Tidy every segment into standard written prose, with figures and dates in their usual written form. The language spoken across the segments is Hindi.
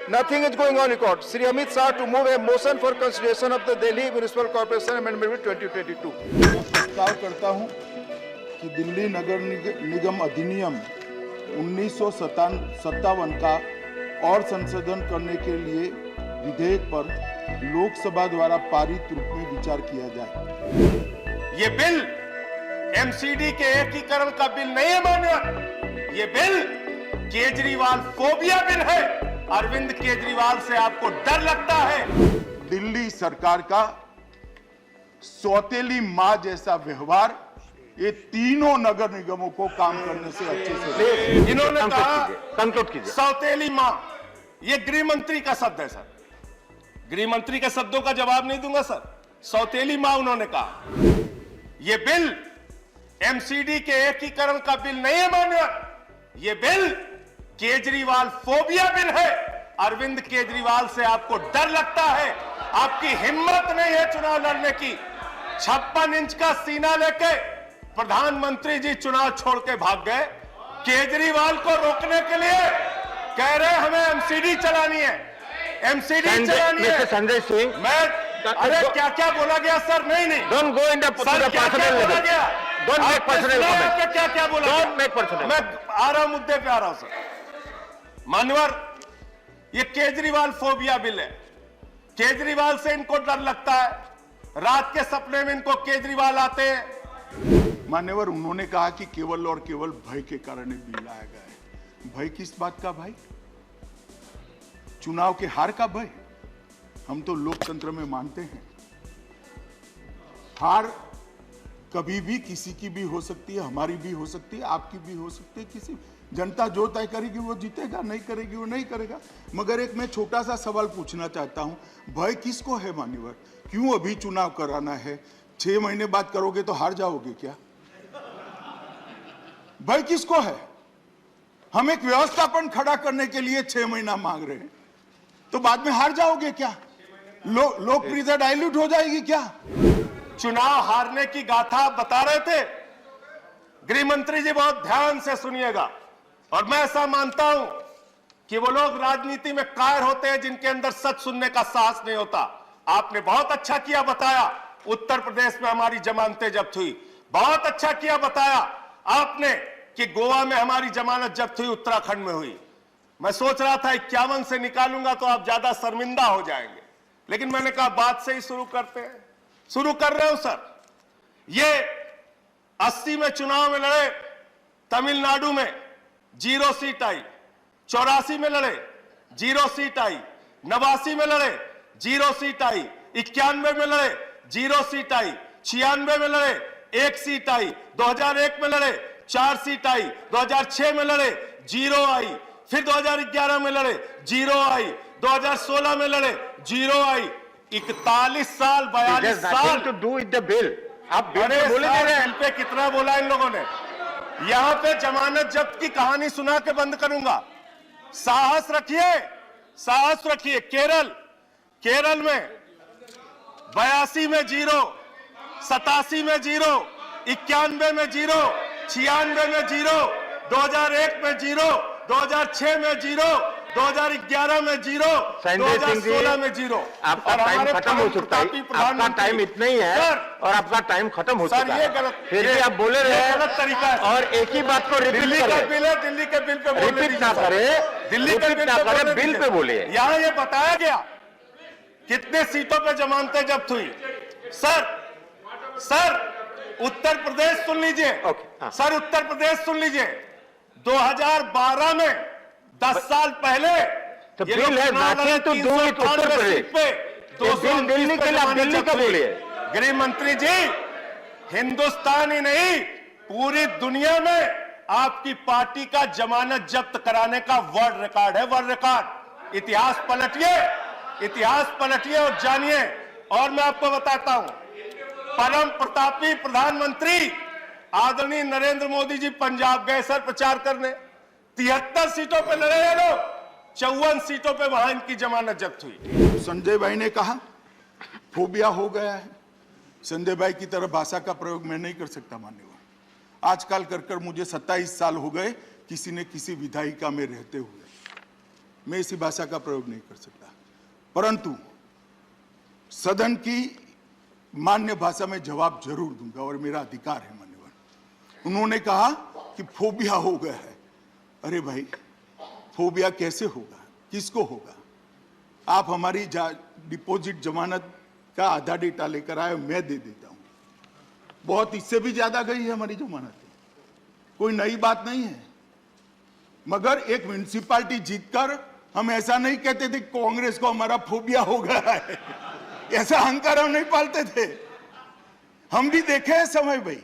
Nothing is going on record. Shri Amit Shah to move a motion for consideration of the Delhi Municipal Corporation Amendment Bill 2022. प्रस्ताव करता हूं कि दिल्ली नगर निगम अधिनियम 1957 का और संशोधन करने के लिए विधेयक पर लोकसभा द्वारा पारित रूप में विचार किया जाए। ये बिल एमसीडी के एकीकरण का बिल नहीं है मान्य, ये बिल केजरीवाल फोबिया बिल है। अरविंद केजरीवाल से आपको डर लगता है। दिल्ली सरकार का सौतेली मां जैसा व्यवहार ये तीनों नगर निगमों को काम करने से अच्छे से इन्होंने कहा कंक्लूड कीजिए। सौतेली मां, ये गृह मंत्री का शब्द है सर। गृह मंत्री के शब्दों का जवाब नहीं दूंगा सर। सौतेली मां उन्होंने कहा। ये बिल एमसीडी के एकीकरण का बिल नहीं है मान्य, ये बिल केजरीवाल फोबिया बिल है। अरविंद केजरीवाल से आपको डर लगता है, आपकी हिम्मत नहीं है चुनाव लड़ने की। 56 इंच का सीना लेके प्रधानमंत्री जी चुनाव छोड़ के भाग गए। केजरीवाल को रोकने के लिए कह रहे हमें एमसीडी चलानी है, एमसीडी चलानी है। संजय सिंह, मैं अरे क्या क्या बोला गया सर? नहीं नहीं, don't go in the sir क्या क्या बोला गया? Don't make personal comment. क्या क्या बोला? Don't make personal. मैं आ रहा हूं, मुद्दे पे आ रहा हूं सर। मानवर, ये केजरीवाल फोबिया बिल है। केजरीवाल से इनको डर लगता है। रात के सपने में इनको केजरीवाल आते हैं। मान्यवर, उन्होंने कहा कि केवल और केवल भय के कारण ये बिल लाया गया है। भय किस बात का भाई? चुनाव के हार का भय? हम तो लोकतंत्र में मानते हैं हार कभी भी किसी की भी हो सकती है, हमारी भी हो सकती है, आपकी भी हो सकती है। किसी जनता जो तय करेगी वो जीतेगा, नहीं करेगी वो नहीं करेगा। मगर एक मैं छोटा सा सवाल पूछना चाहता हूं, भय किसको है मान्यवर? क्यों अभी चुनाव कराना है? 6 महीने बाद करोगे तो हार जाओगे क्या? भय किसको है? हम एक व्यवस्थापन खड़ा करने के लिए 6 महीना मांग रहे हैं, तो बाद में हार जाओगे क्या? लोकप्रियता डाइल्यूट हो जाएगी क्या? चुनाव हारने की गाथा बता रहे थे गृह मंत्री जी, बहुत ध्यान से सुनिएगा। और मैं ऐसा मानता हूं कि वो लोग राजनीति में कायर होते हैं जिनके अंदर सच सुनने का साहस नहीं होता। आपने बहुत अच्छा किया बताया, उत्तर प्रदेश में हमारी जमानतें जब्त हुई। बहुत अच्छा किया बताया आपने कि गोवा में हमारी जमानत जब्त हुई, उत्तराखंड में हुई। मैं सोच रहा था 51 से निकालूंगा तो आप ज्यादा शर्मिंदा हो जाएंगे, लेकिन मैंने कहा बात से ही शुरू करते हैं। शुरू कर रहे हो सर। ये 80 में चुनाव में लड़े, तमिलनाडु में 0 सीट आई। 84 में लड़े, 0 सीट आई। 89 में लड़े, 0 सीट आई। 91 में लड़े, 0 सीट आई। 96 में लड़े, 1 सीट आई। 2001 में लड़े, 4 सीट आई। 2006 में लड़े, 0 आई। फिर 2011 में लड़े, 0 आई। 2016 में लड़े, 0 आई। 41 साल, 42 साल to do with the bill. आप बिल अरे पे बोले सर, दे रहे हैं। बिल पे कितना बोला इन लोगों ने? यहां पे जमानत जब्त की कहानी सुना के बंद करूंगा। साहस रखिए, साहस रखिए। केरल में 82 में 0, 87 में 0, 91 में 0, 96 में 0, 2001 में 0, 2006 में 0, 2011 में 0, 2016 में 0। आपका टाइम खत्म हो चुका है। आपका टाइम इतना ही है और आपका टाइम खत्म हो चुका है। ये गलत, फिर भी आप बोले रहे हैं गलत तरीका है। और एक ही बात को रिपीट दिल्ली का बिल है, दिल्ली के बिल पे बोलने रिपीट ना करे, दिल्ली का बिल ना पे करे, बोलने बिल दीजिए। पे बोलिए। यहां ये बताया गया कितने सीटों पे जमानतें जब्त हुई। सर उत्तर प्रदेश सुन लीजिए। सर उत्तर प्रदेश सुन लीजिए। 2012 में 10 साल पहले तो बिल है nothing to do with Uttar Pradesh पे। बिल दिल्ली के लिए दिल्ली का बोलिए। गृह मंत्री जी, हिंदुस्तान ही नहीं पूरी दुनिया में आपकी पार्टी का जमानत जब्त कराने का वर्ल्ड रिकॉर्ड है, वर्ल्ड रिकॉर्ड। इतिहास पलटिए, इतिहास पलटिए और जानिए। और मैं आपको बताता हूं, परम प्रतापी प्रधानमंत्री आदरणीय नरेंद्र मोदी जी पंजाब गए सर प्रचार करने। 73 सीटों पे लड़े हैं लोग, 54 सीटों पे वहां इनकी जमानत जब्त हुई। संजय भाई ने कहा फोबिया हो गया है। संजय भाई की तरह भाषा का प्रयोग मैं नहीं कर सकता मान्यवर। आजकल कर मुझे 27 साल हो गए किसी न किसी विधायिका में रहते हुए। मैं ऐसी भाषा का प्रयोग नहीं कर सकता, परंतु सदन की मान्य भाषा में जवाब जरूर दूंगा और मेरा अधिकार है मान्यवर। उन्होंने कहा कि फोबिया हो गया है। अरे भाई, फोबिया कैसे होगा, किसको होगा? आप हमारी डिपॉजिट जमानत का आधा डेटा लेकर आए, मैं दे देता हूं। बहुत इससे भी ज्यादा गई है हमारी जमानत, कोई नई बात नहीं है। मगर एक म्युनिसिपैलिटी जीतकर हम ऐसा नहीं कहते थे कांग्रेस को हमारा फोबिया हो गया है, ऐसा अहंकार हम नहीं पालते थे। हम भी देखे हैं समय भाई,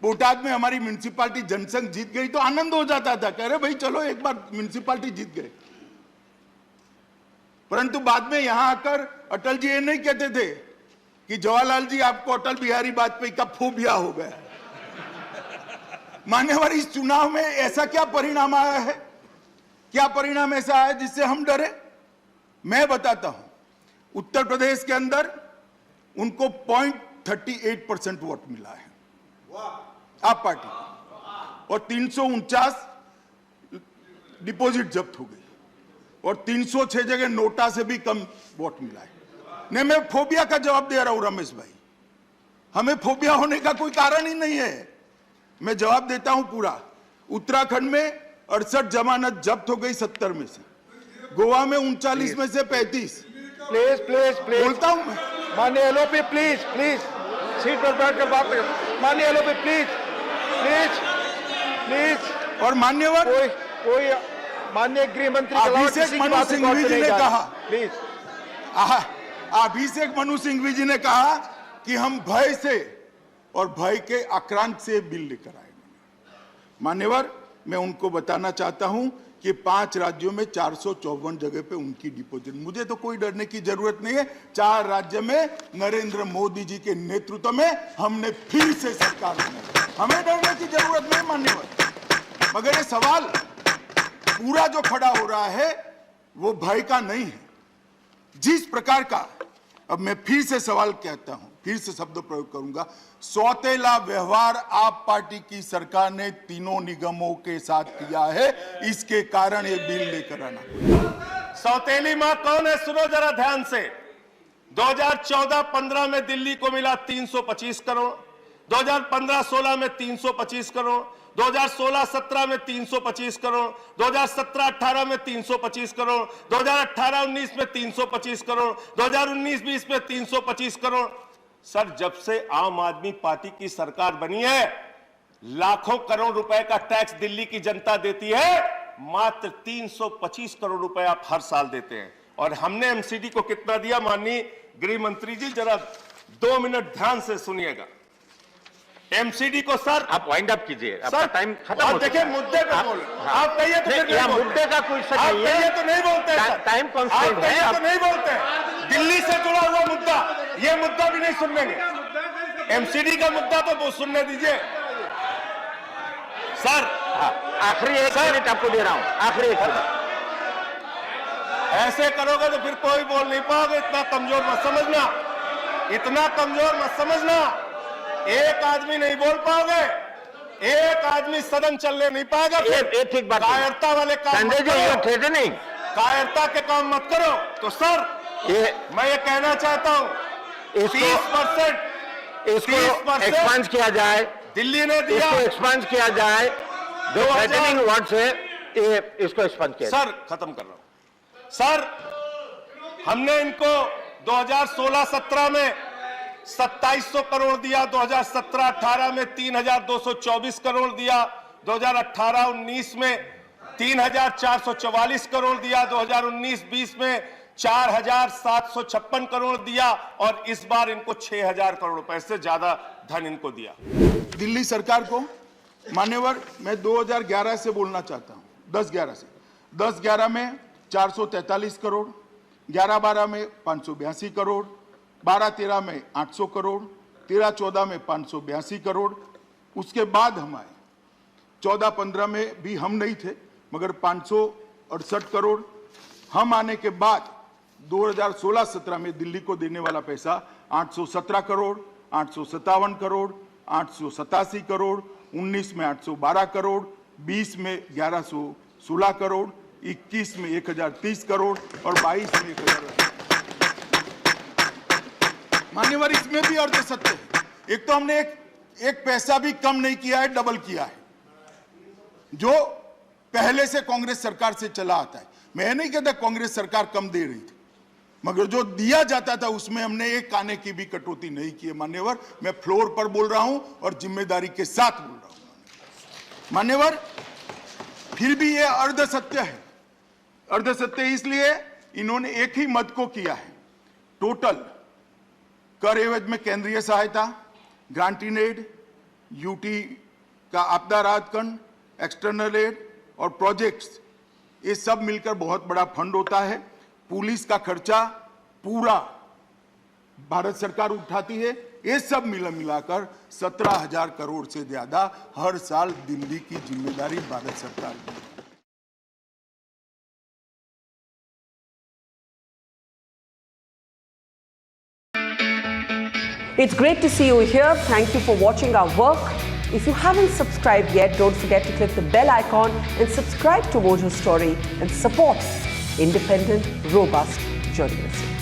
बोटाद में हमारी म्युनिसिपैलिटी जनसंघ जीत गई तो आनंद हो जाता था, कह रहे भाई चलो एक बार म्युनिसिपैलिटी जीत गए। परंतु बाद में यहां आकर अटल जी ये नहीं कहते थे कि जवाहरलाल जी आपको अटल बिहारी वाजपेयी का फोबिया हो गया। मान्यवर, इस चुनाव में ऐसा क्या परिणाम आया है, क्या परिणाम ऐसा आया जिससे हम डरे? मैं बताता हूं। उत्तर प्रदेश के अंदर उनको 0.38% वोट मिला है आप पार्टी को, और 349 डिपॉजिट जब्त हो गई, और 306 जगह नोटा से भी कम वोट मिला है। नहीं, मैं फोबिया का जवाब दे रहा हूं रमेश भाई, हमें फोबिया होने का कोई कारण ही नहीं है। मैं जवाब देता हूं पूरा। उत्तराखंड में 68 जमानत जब्त हो गई 70 में से, गोवा में 39 में से 35। प्लीज प्लीज प्लीज बोलता हूं मैं। माननीय एलओपी प्लीज प्लीज सीट पर बैठकर बात करें। माननीय एलओपी प्लीज प्लीज प्लीज। और मान्यवर, कोई माननीय गृह मंत्री अभिषेक मनु सिंघवी जी ने कहा, प्लीज, अभिषेक मनु सिंघवी जी ने कहा कि हम भय से और भय के आक्रांत से बिल लेकर आएंगे। मान्यवर, मैं उनको बताना चाहता हूं कि 5 राज्यों में 454 जगह पे उनकी डिपॉजिट, मुझे तो कोई डरने की जरूरत नहीं है। 4 राज्य में नरेंद्र मोदी जी के नेतृत्व में हमने फिर से सरकार बनाई, हमें डरने की जरूरत नहीं मान्यवर। मगर ये सवाल पूरा जो खड़ा हो रहा है वो भय का नहीं है। जिस प्रकार का, अब मैं फिर से सवाल कहता हूं, फिर से शब्द प्रयोग करूंगा, सौतेला व्यवहार आप पार्टी की सरकार ने तीनों निगमों के साथ किया है, इसके कारण ये बिल लेकर आना। सौतेली मां कौन है, सुनो जरा ध्यान से। 2014-15 में दिल्ली को मिला 325 करोड़, 2015-16 में 325 करोड़, 2016-17 में 325 करोड़, 2017-18 में 325 करोड़, 2018-19 में 325 करोड़, 2019-20 में 325 करोड़। सर, जब से आम आदमी पार्टी की सरकार बनी है, लाखों करोड़ रुपए का टैक्स दिल्ली की जनता देती है, मात्र 325 करोड़ रुपए आप हर साल देते हैं। और हमने एमसीडी को कितना दिया, माननीय गृह मंत्री जी जरा 2 मिनट ध्यान से सुनिएगा। एमसीडी को सर आप वाइंड अप कीजिए, आपका टाइम खत्म आप हो देखिए चुका है। मुद्दे पे बोल, आप कहिए तो फिर नहीं मुद्दे का कोई सच आप नहीं कहिए है, तो नहीं बोलते सर। टाइम कॉन्स्टेंट है, आप नहीं बोलते। दिल्ली से जुड़ा हुआ मुद्दा, ये मुद्दा भी नहीं सुनने देंगे। एमसीडी का मुद्दा तो वो सुनने दीजिए सर। आखिरी 1 मिनट आपको दे रहा हूं, आखिरी 1 मिनट। ऐसे करोगे तो फिर कोई बोल नहीं पाओगे। इतना कमजोर मत समझना, इतना कमजोर मत समझना। एक आदमी नहीं बोल पाओगे, एक आदमी सदन चलने नहीं पाएगा। ये ठीक बात है। कायरता वाले काम संजय मत जी, ये करो, थ्रेटनिंग, कायरता के काम मत करो। तो सर मैं ये कहना चाहता हूं, 30% इसको एक्सपांड किया जाए, दिल्ली ने दिया, इसको एक्सपांड किया जाए। जो थ्रेटनिंग वर्ड्स है, इसको एक्सपांड किया सर खत्म कर रहा हूं। सर, हमने इनको 2016-17 में 2700 करोड़ दिया, 2017-18 में 3224 करोड़ दिया, 2018-19 में 3444 करोड़ दिया, 2019-20 में 4756 करोड़ दिया, और इस बार इनको 6000 करोड़ रुपए से ज्यादा धन इनको दिया। दिल्ली सरकार को मान्यवर, मैं 2011 से बोलना चाहता हूं, 10-11 से। 10-11 में 443 करोड़, 11-12 में 582 करोड़, 12-13 में 800 करोड़, 13-14 में 582 करोड़। उसके बाद हम आए 14-15 में भी हम नहीं थे, मगर 568 करोड़। हम आने के बाद 2016-17 में दिल्ली को देने वाला पैसा 817 करोड़, 857 करोड़, 887 करोड़, 19 में 812 करोड़, 20 में 1116 करोड़, 21 में 1030 करोड़ और 22 में 1000। मान्यवर, इसमें भी अर्ध सत्य है। एक तो हमने एक पैसा भी कम नहीं किया है, डबल किया है, जो पहले से कांग्रेस सरकार से चला आता है। मैं नहीं कहता कांग्रेस सरकार कम दे रही थी, मगर जो दिया जाता था उसमें हमने एक आने की भी कटौती नहीं की है। मान्यवर, मैं फ्लोर पर बोल रहा हूं और जिम्मेदारी के साथ बोल रहा हूं। मान्यवर, फिर भी यह अर्ध सत्य है। अर्ध सत्य इसलिए इन्होंने एक ही मद को किया है। टोटल कर एवज में केंद्रीय सहायता, ग्रांट इन एड, यूटी का आपदा राहत फंड, एक्सटर्नल एड और प्रोजेक्ट्स, ये सब मिलकर बहुत बड़ा फंड होता है। पुलिस का खर्चा पूरा भारत सरकार उठाती है। ये सब मिलाकर 17,000 करोड़ से ज्यादा हर साल दिल्ली की जिम्मेदारी भारत सरकार की है। It's great to see you here. Thank you for watching our work. If you haven't subscribed yet, don't forget to click the bell icon and subscribe to Mojo Story and support independent, robust journalism.